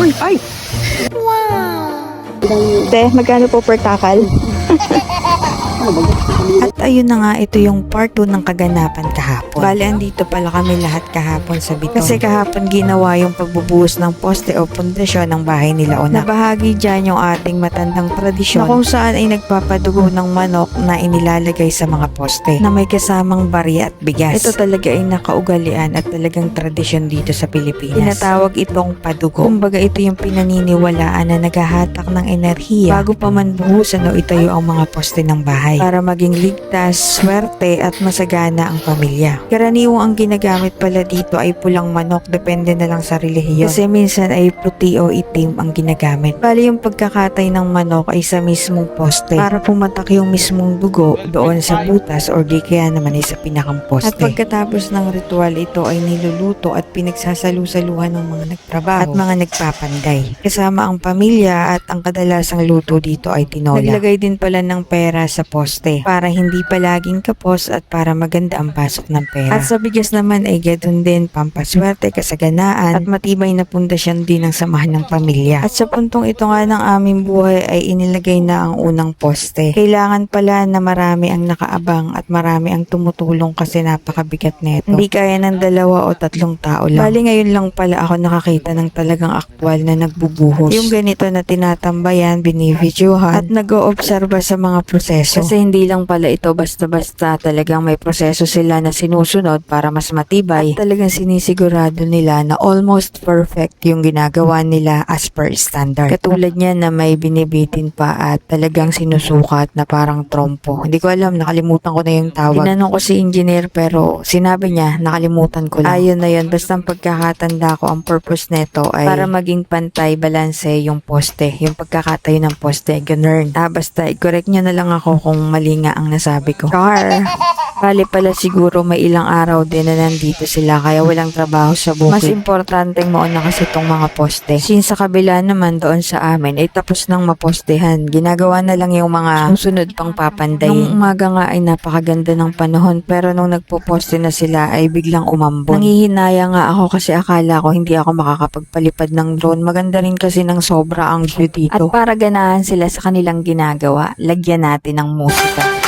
Uy, ay! Te, magkano po per takal? At ayun na nga, ito yung part 2 ng kaganapan kahapon. Bale, andito pala kami lahat kahapon sa Biton. Kasi kahapon ginawa yung pagbubuhos ng poste o pundasyon ng bahay nila Onak. Nabahagi dyan yung ating matandang tradisyon na kung saan ay nagpapadugo ng manok na inilalagay sa mga poste na may kasamang barya at bigas. Ito talaga ay nakaugalian at talagang tradisyon dito sa Pilipinas. Tinatawag itong padugo. Kumbaga ito yung pinaniniwalaan na naghahatak ng enerhiya bago pa man buhusan o itayo ang mga poste ng bahay para maging ligtas, swerte at masagana ang pamilya. Karaniwang ang ginagamit pala dito ay pulang manok, depende na lang sa relihiyon. Kasi minsan ay puti o itim ang ginagamit. Bali yung pagkakatay ng manok ay sa mismong poste para pumatak yung mismong dugo doon sa butas or di kaya naman ay sa pinakang poste. At pagkatapos ng ritual ito ay niluluto at pinagsasalu-saluhan ng mga nagtrabaho at mga nagpapanday. Kasama ang pamilya at ang kadalasang luto dito ay tinola. Naglagay din pala ng pera sa poste para hindi palaging kapos at para maganda ang pasok ng pera. At sa bigas naman ay gadun din pampaswerte, kasaganaan at matibay na pundasyon din ng samahan ng pamilya. At sa puntong ito nga ng aming buhay ay inilagay na ang unang poste. Kailangan pala na marami ang nakaabang at marami ang tumutulong kasi napakabigat nito. Hindi kaya ng 2 o 3 tao lang. Bali ngayon lang pala ako nakakita ng talagang aktwal na nagbubuhos. Yung ganito na tinatambayan, binibidyohan at nag-oobserba sa mga proseso. Kasi hindi lang pala ito basta-basta, talagang may proseso sila na sinusunod para mas matibay at talagang sinisigurado nila na almost perfect yung ginagawa nila as per standard. Katulad niya na may binibitin pa at talagang sinusukat na parang trompo. Hindi ko alam, nakalimutan ko na yung tawag. Tinanong ko si engineer pero sinabi niya, nakalimutan ko lang. Ayun na yun, basta ang pagkakatanda ko, ang purpose nito ay para maging pantay, balanse yung poste, yung pagkakatayo ng poste, ganun. Basta i-correct niya na lang ako kung mali nga ang nasabi ko. Char! Bali pala siguro may ilang araw din na nandito sila kaya walang trabaho sa bukid. Mas importanteng mauna kasi itong mga poste. Since sa kabila naman doon sa amin ay tapos nang mapostehan. Ginagawa na lang yung mga susunod pang papanday. Nung umaga nga ay napakaganda ng panahon pero nung nagpo-poste na sila ay biglang umambon. Nangihinaya nga ako kasi akala ko hindi ako makakapagpalipad ng drone. Maganda rin kasi ng sobra ang view dito. At para ganahan sila sa kanilang ginagawa, lagyan natin ng musika.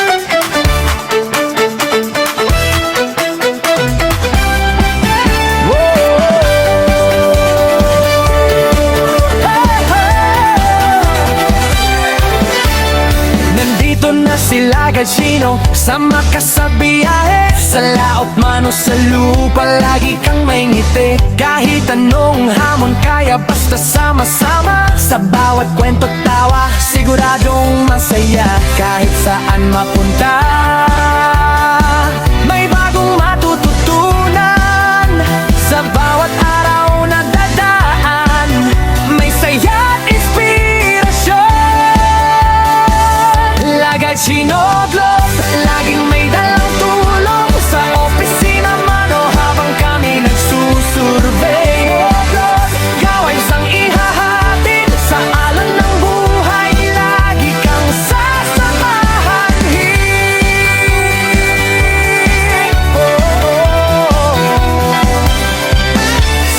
Sila Gachino, sama ka sa biyahe. Sa laot man o sa lupa, lagi kang may ngiti. Kahit anong hamon kaya basta sama-sama. Sa bawat kwento tawa, siguradong masaya. Kahit saan mapunta, may bagong matututunan. Sa bawat araw na dadaan, may saya at inspirasyon. Gachino Globe, laging may dalang tulong. Sa opisina man o habang kami nagsusurvey. Gaway sang ihahatid sa alon ng buhay. Lagi kang sasamahan.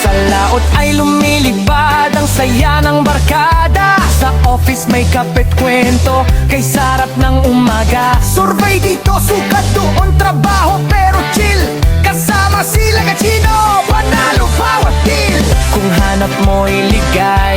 Sa laot ay lumilipad ang saya ng barkada. Sa office may kapit kwento kay sarap ng umaga. Survey dito, sukat doon, trabaho pero chill. Kasama sila Gachino, panalo bawat deal. Kung hanap mo'y ligay